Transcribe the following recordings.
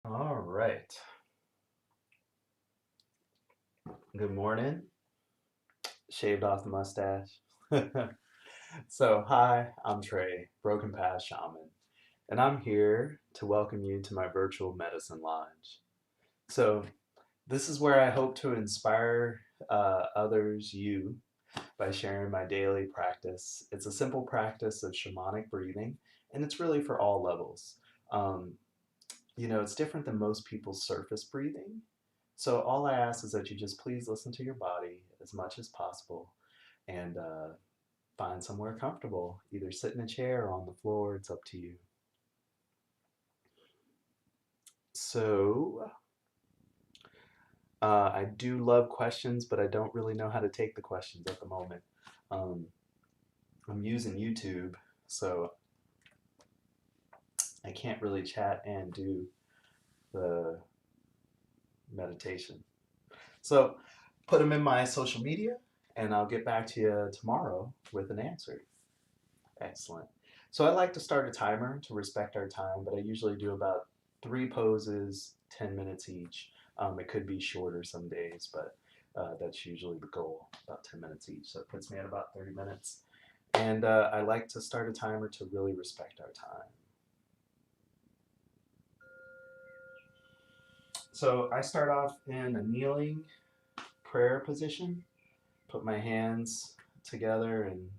All right. Good morning. Shaved off the mustache. So, hi, I'm Trey, Broken Path Shaman, and I'm here to welcome you to my virtual medicine lodge. So, this is where I hope to inspire others, you, by sharing my daily practice. It's a simple practice of shamanic breathing, and it's really for all levels. Um, it's different than most people's surface breathing. So all I ask is that you just please listen to your body as much as possible and find somewhere comfortable. Either sit in a chair or on the floor. It's up to you. So I do love questions, but I don't really know how to take the questions at the moment. Um, I'm using YouTube, so I can't really chat and do the meditation. So put them in my social media, and I'll get back to you tomorrow with an answer. Excellent. So I like to start a timer to respect our time, but I usually do about 3 poses, 10 minutes each. It could be shorter some days, but that's usually the goal, about 10 minutes each. So it puts me at about 30 minutes. And I like to start a timer to really respect our time. So I start off in a kneeling prayer position, put my hands together and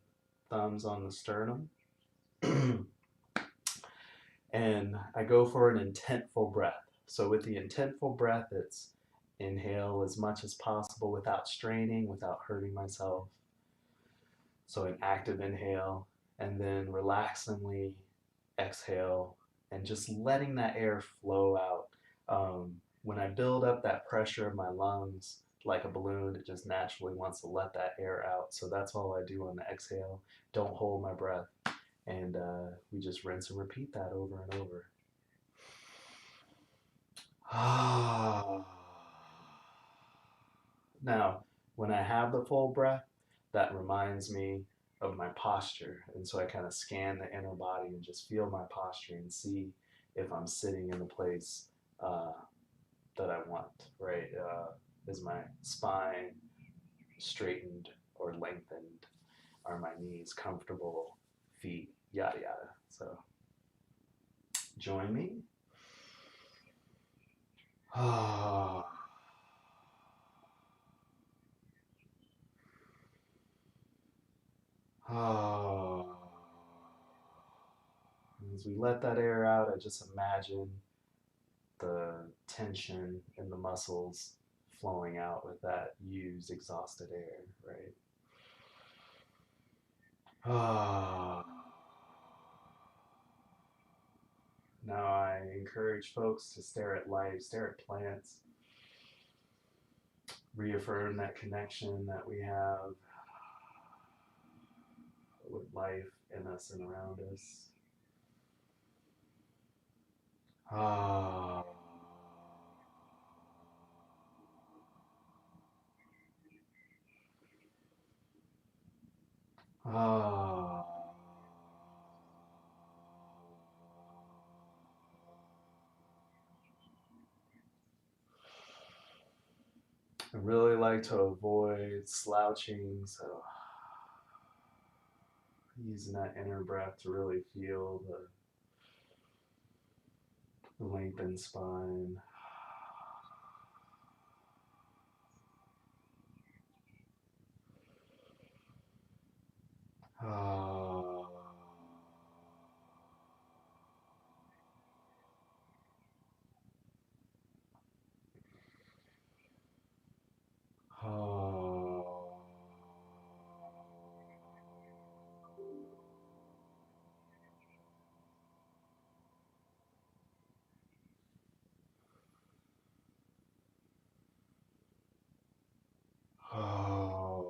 thumbs on the sternum. And I go for an intentful breath. So with the intentful breath, it's inhale as much as possible without straining, without hurting myself. So an active inhale, and then relaxingly exhale, and just letting that air flow out. When I build up that pressure in my lungs like a balloon, it just naturally wants to let that air out. So that's all I do on the exhale. Don't hold my breath. And we just rinse and repeat that over and over. Now, when I have the full breath, that reminds me of my posture. And so I kind of scan the inner body and just feel my posture and see if I'm sitting in the place uh, that I want, right? Is my spine straightened or lengthened? Are my knees comfortable? Feet, yada, yada. So join me. As we let that air out, I just imagine the tension in the muscles flowing out with that used, exhausted air, right? Now I encourage folks to stare at life, stare at plants, reaffirm that connection that we have with life in us and around us. Ah. Ah. I really like to avoid slouching, so using that inner breath to really feel the lengthened spine. Ah. Ah. Ah.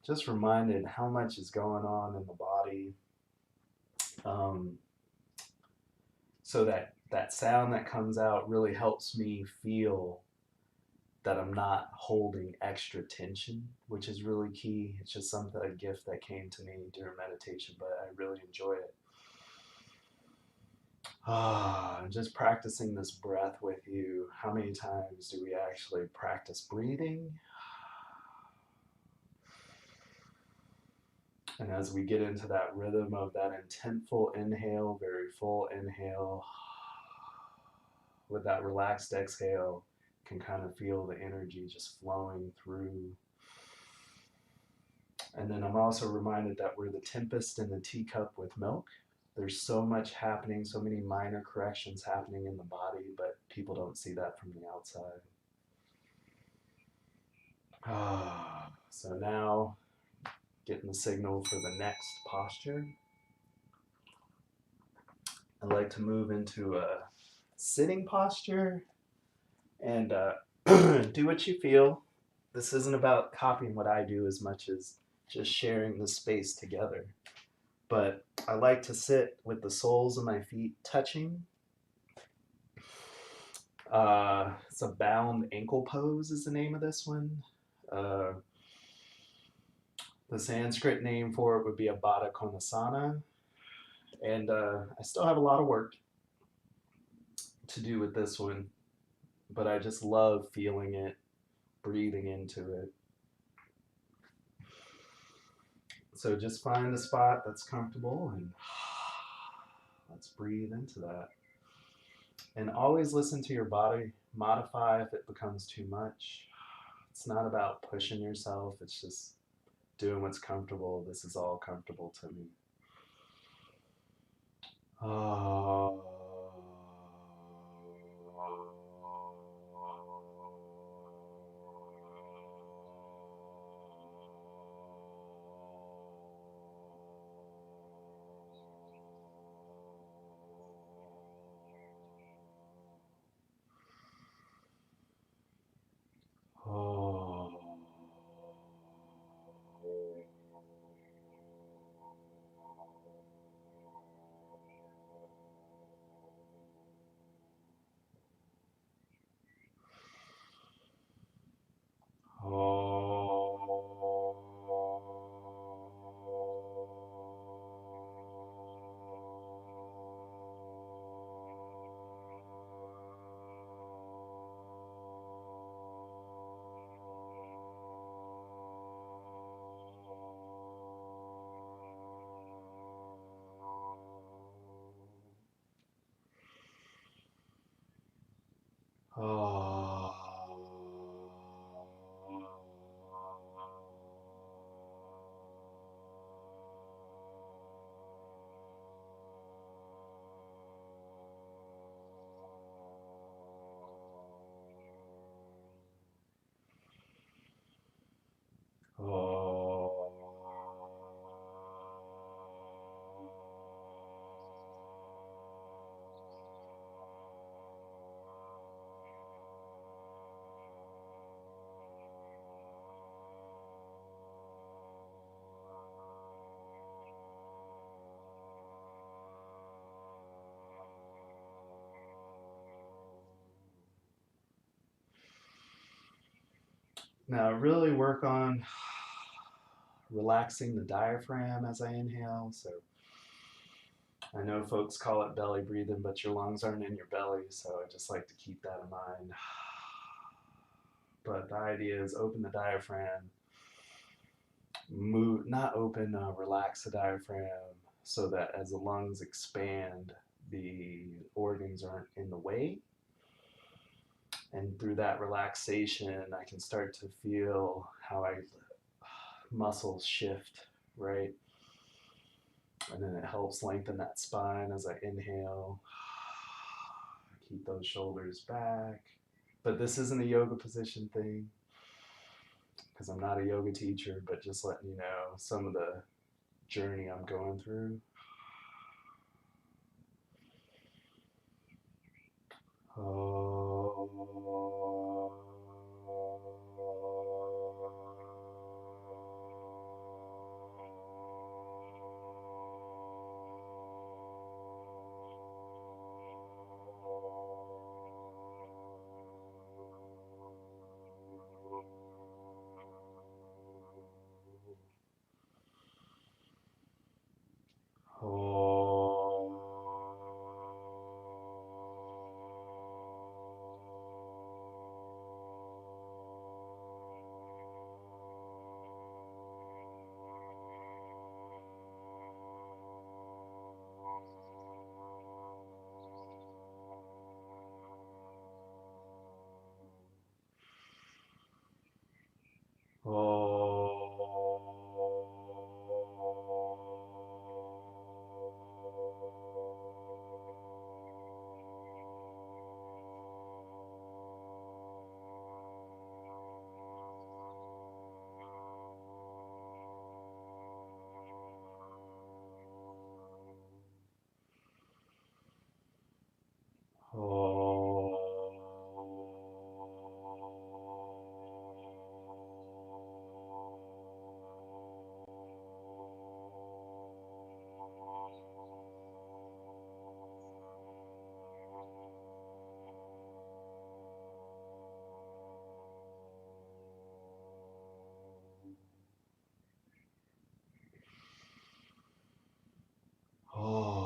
Just reminded how much is going on in the body. Um, so that sound that comes out really helps me feel that I'm not holding extra tension, which is really key. It's just something, a gift that came to me during meditation, but I really enjoy it. Just practicing this breath with you. How many times do we actually practice breathing? And as we get into that rhythm of that intentful inhale, very full inhale, with that relaxed exhale, can kind of feel the energy just flowing through. And then I'm also reminded that we're the tempest in the teacup with milk. There's so much happening, so many minor corrections happening in the body, but people don't see that from the outside. So now, getting the signal for the next posture. I'd like to move into a sitting posture and do what you feel. This isn't about copying what I do as much as just sharing the space together. But I like to sit with the soles of my feet touching. It's a bound ankle pose is the name of this one. The Sanskrit name for it would be a Baddha Konasana. And I still have a lot of work to do with this one, but I just love feeling it, breathing into it. So just find a spot that's comfortable and let's breathe into that. And always listen to your body, modify if it becomes too much. It's not about pushing yourself, it's just doing what's comfortable. This is all comfortable to me. Now, really work on relaxing the diaphragm as I inhale. So I know folks call it belly breathing, but your lungs aren't in your belly, so I just like to keep that in mind. But the idea is open the diaphragm, move, not open, relax the diaphragm so that as the lungs expand, the organs aren't in the way. And through that relaxation, I can start to feel how muscles shift, right? And then it helps lengthen that spine as I inhale. Keep those shoulders back. But this isn't a yoga position thing because I'm not a yoga teacher, but just letting you know some of the journey I'm going through. Oh. Oh.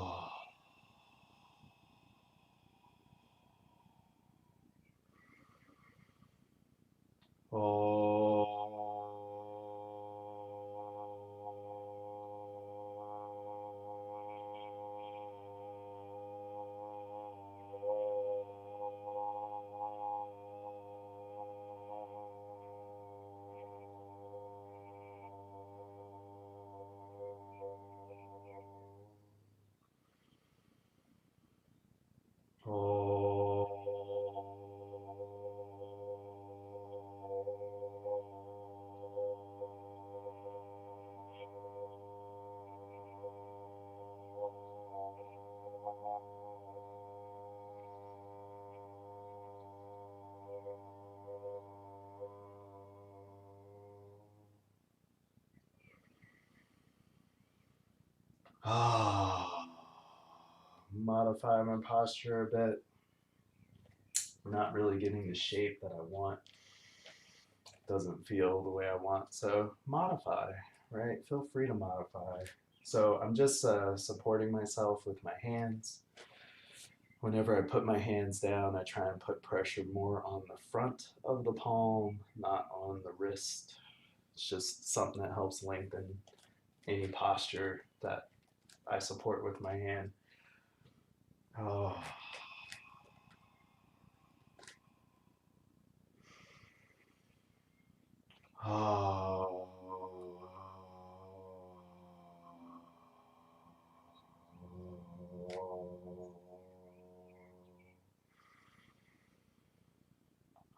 Ah, modify my posture a bit. I'm not really getting the shape that I want. Doesn't feel the way I want. So modify, right? Feel free to modify. So I'm just supporting myself with my hands. Whenever I put my hands down, I try and put pressure more on the front of the palm, not on the wrist. It's just something that helps lengthen any posture that I support with my hand. Oh. Oh.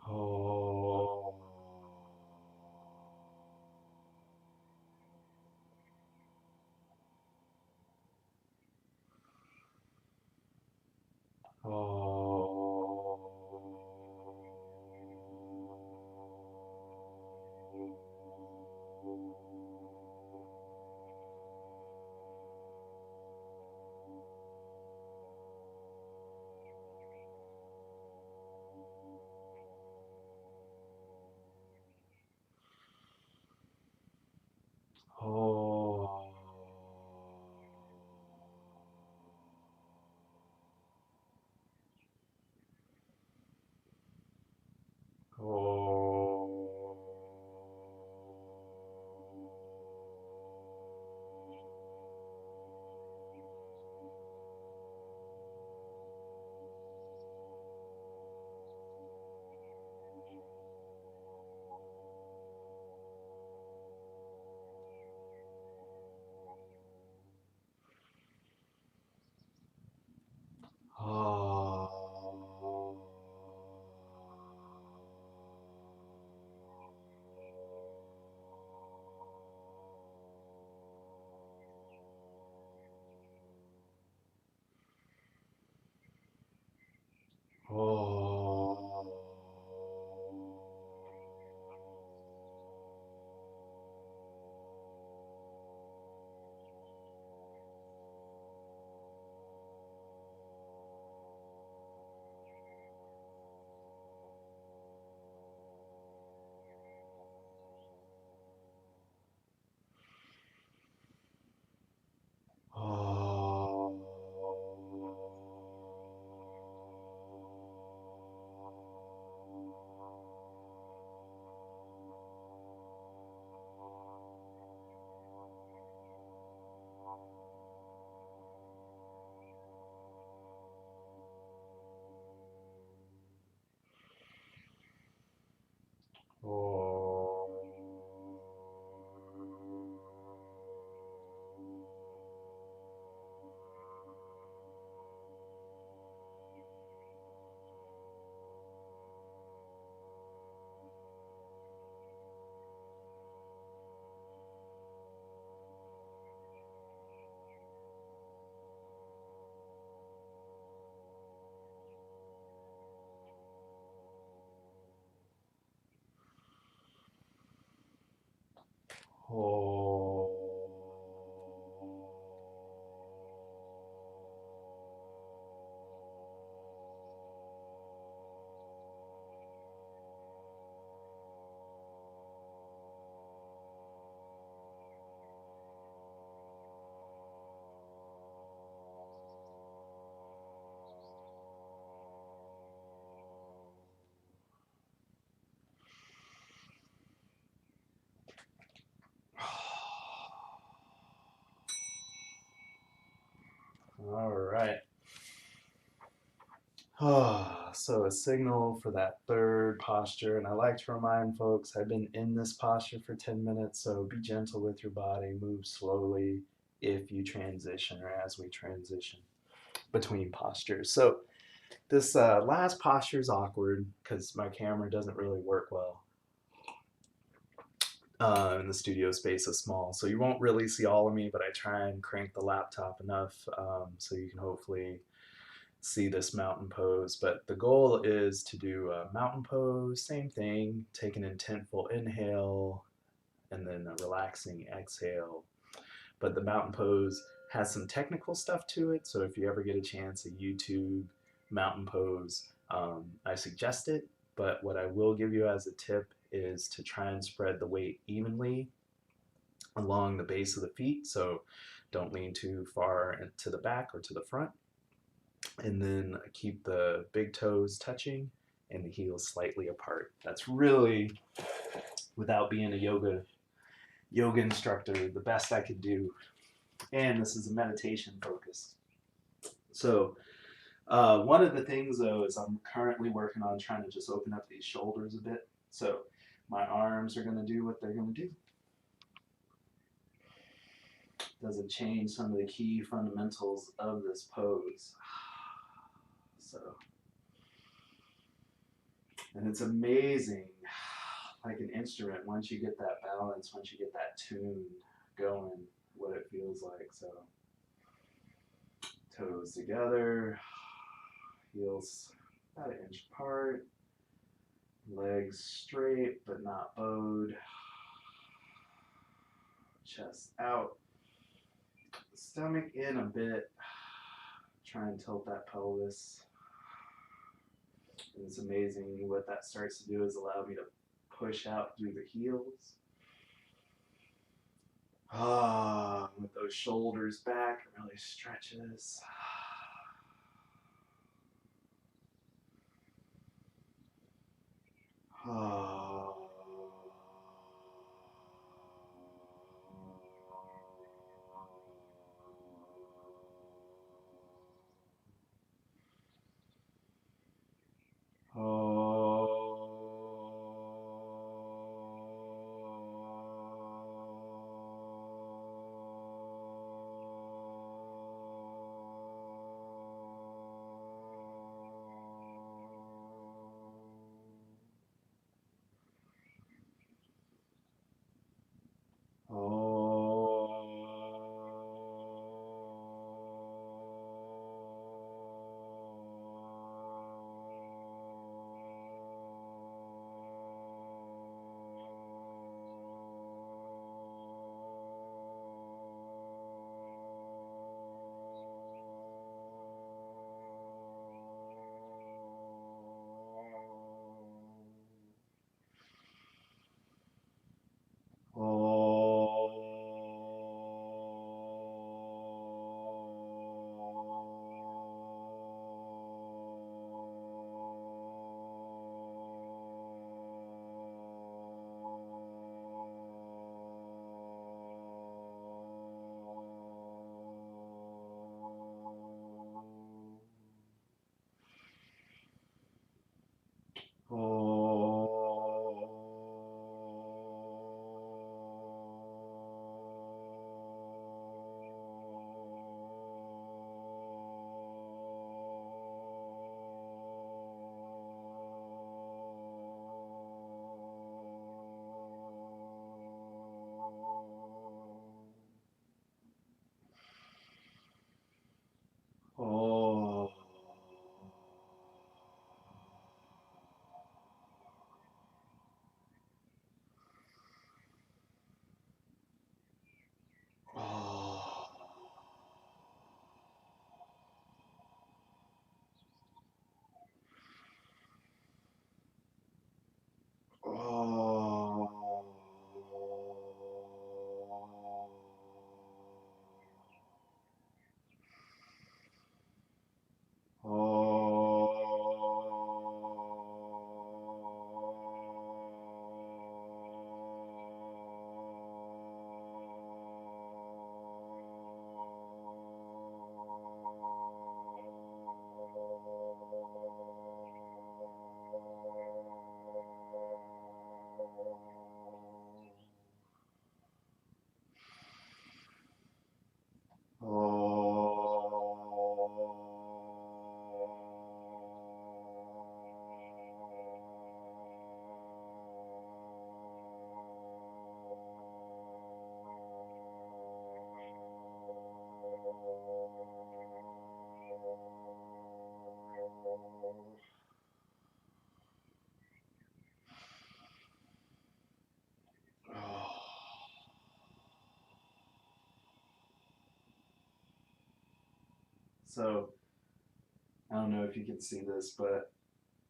Oh. Oh. Oh. Oh. Oh. Oh. Oh. Oh. All right. So a signal for that third posture, and I like to remind folks I've been in this posture for 10 minutes, so be gentle with your body, move slowly if you transition or as we transition between postures. So this last posture is awkward because my camera doesn't really work well. And the studio space is small, so you won't really see all of me, but I try and crank the laptop enough so you can hopefully see this mountain pose. But the goal is to do a mountain pose, same thing, take an intentful inhale and then a relaxing exhale. But the mountain pose has some technical stuff to it, so if you ever get a chance, a YouTube mountain pose, I suggest it. But what I will give you as a tip is to try and spread the weight evenly along the base of the feet. So don't lean too far to the back or to the front. And then keep the big toes touching and the heels slightly apart. That's really, without being a yoga instructor, the best I could do. And this is a meditation focus. So one of the things though is I'm currently working on trying to just open up these shoulders a bit. So my arms are going to do what they're going to do. Doesn't change some of the key fundamentals of this pose. So, and it's amazing, like an instrument, once you get that balance, once you get that tune going, what it feels like. So, toes together, heels about an inch apart, legs straight but not bowed, chest out, stomach in a bit, try and tilt that pelvis. And it's amazing what that starts to do is allow me to push out through the heels. With those shoulders back, really stretches. So, I don't know if you can see this, but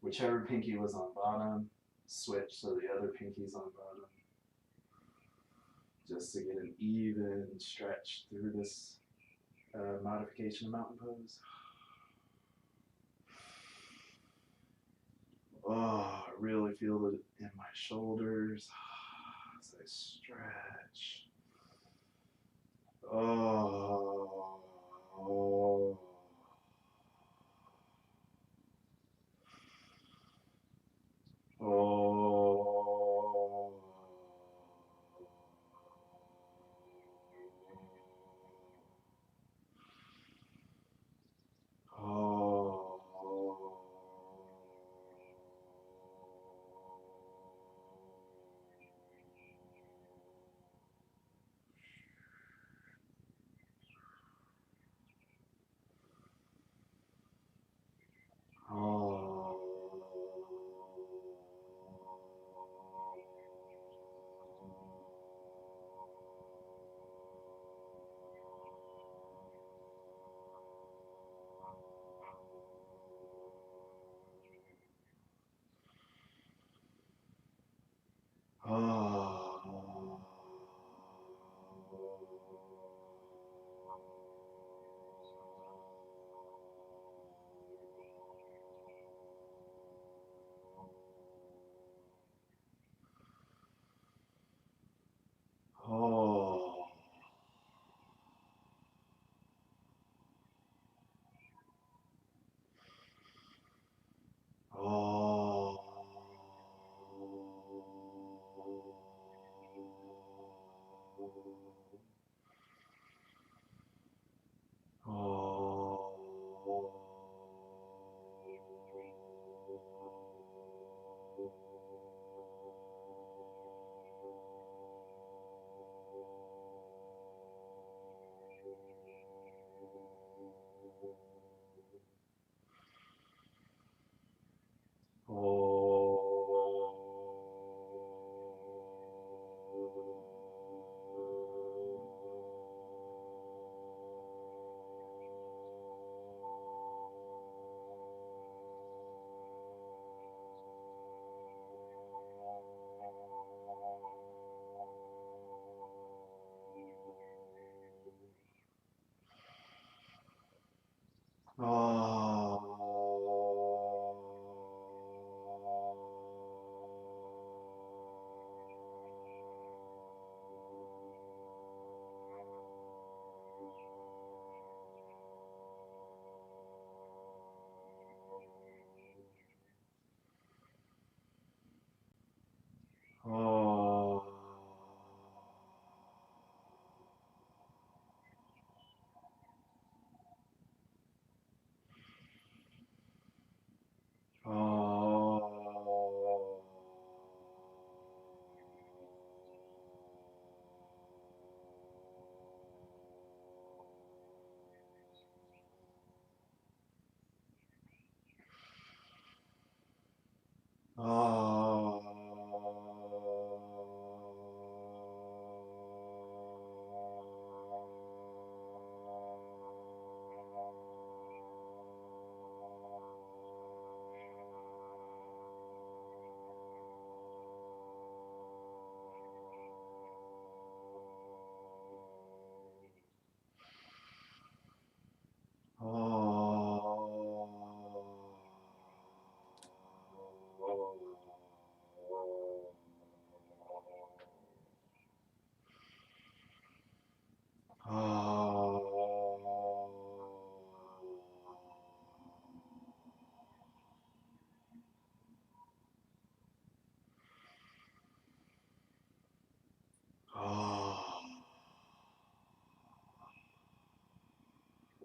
whichever pinky was on bottom, switch so the other pinky's on bottom, just to get an even stretch through this modification of mountain pose. I really feel it in my shoulders as I stretch. Oh. Oh. Oh.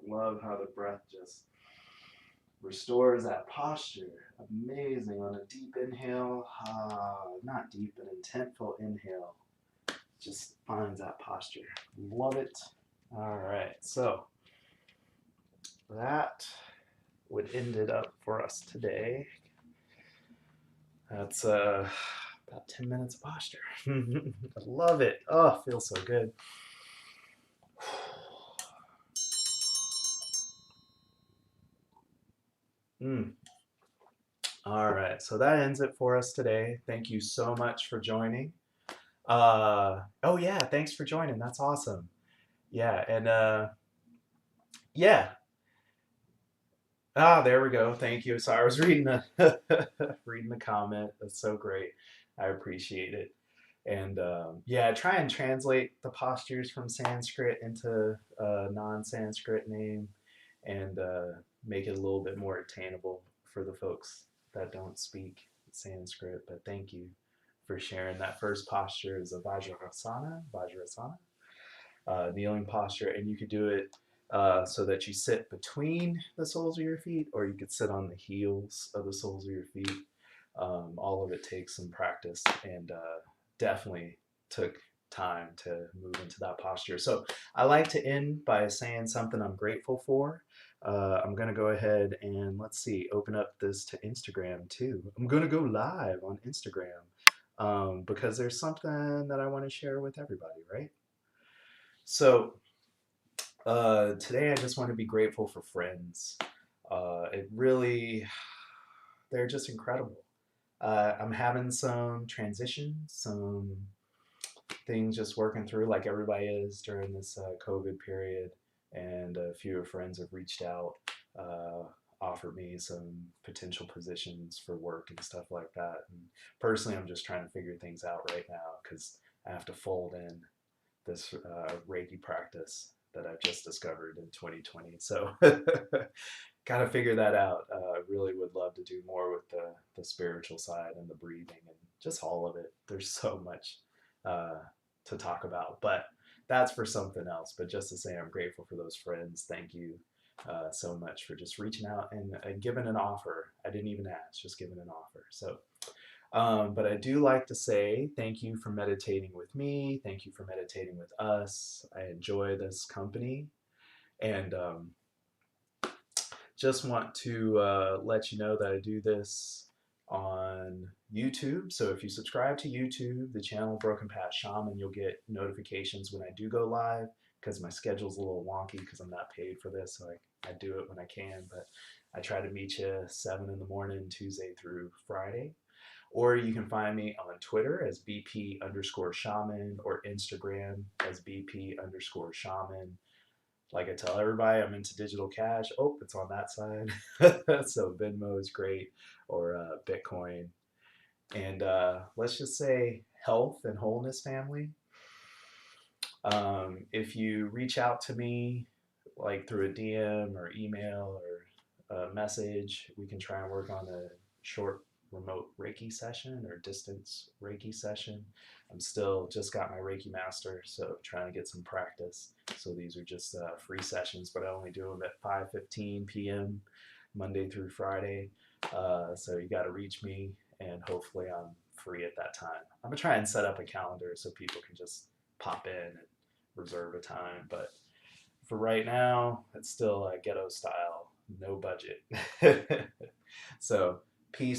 Love how the breath just restores that posture. Amazing. On a deep inhale, not deep, but intentful inhale, just finds that posture. Love it. All right, so that would end it up for us today. That's about 10 minutes of posture. I love it. Oh, feels so good. All right, so that ends it for us today. Thank you so much for joining. Oh yeah, thanks for joining. That's awesome. Yeah, and yeah. There we go. Thank you. So I was reading the reading the comment. That's so great. I appreciate it. And yeah, try and translate the postures from Sanskrit into a non-Sanskrit name, and make it a little bit more attainable for the folks that don't speak Sanskrit. But thank you for sharing. That first posture is a Vajrasana, kneeling posture, and you could do it so that you sit between the soles of your feet, or you could sit on the heels of the soles of your feet. All of it takes some practice, and definitely took time to move into that posture. So I like to end by saying something I'm grateful for. I'm going to go ahead and let's see, open up this to Instagram too. I'm going to go live on Instagram because there's something that I want to share with everybody, right? So today I just want to be grateful for friends. It really, they're just incredible. I'm having some transitions, some things just working through like everybody is during this COVID period. And a few friends have reached out, uh, offered me some potential positions for work and stuff like that. And personally, I'm just trying to figure things out right now because I have to fold in this Reiki practice that I've just discovered in 2020. So got to figure that out. I really would love to do more with the spiritual side and the breathing and just all of it. There's so much to talk about, but that's for something else. But just to say, I'm grateful for those friends. Thank you so much for just reaching out and giving an offer. I didn't even ask, just giving an offer. So but I do like to say thank you for meditating with me. Thank you for meditating with us. I enjoy this company. And just want to let you know that I do this on YouTube. So if you subscribe to YouTube, the channel Broken Path Shaman, you'll get notifications when I do go live because my schedule's a little wonky because I'm not paid for this. So I do it when I can, but I try to meet you 7 in the morning, Tuesday through Friday. Or you can find me on Twitter as BP_shaman or Instagram as BP_shaman. Like I tell everybody, I'm into digital cash. Oh, it's on that side. So Venmo is great, or Bitcoin. And let's just say health and wholeness family. If you reach out to me, like through a DM or email or a message, we can try and work on a short remote Reiki session or distance Reiki session. I'm still just got my Reiki master, so trying to get some practice. So these are just free sessions, but I only do them at 5:15 p.m. Monday through Friday. So you got to reach me, and hopefully I'm free at that time. I'm gonna try and set up a calendar so people can just pop in and reserve a time. But for right now, it's still ghetto style, no budget. So peace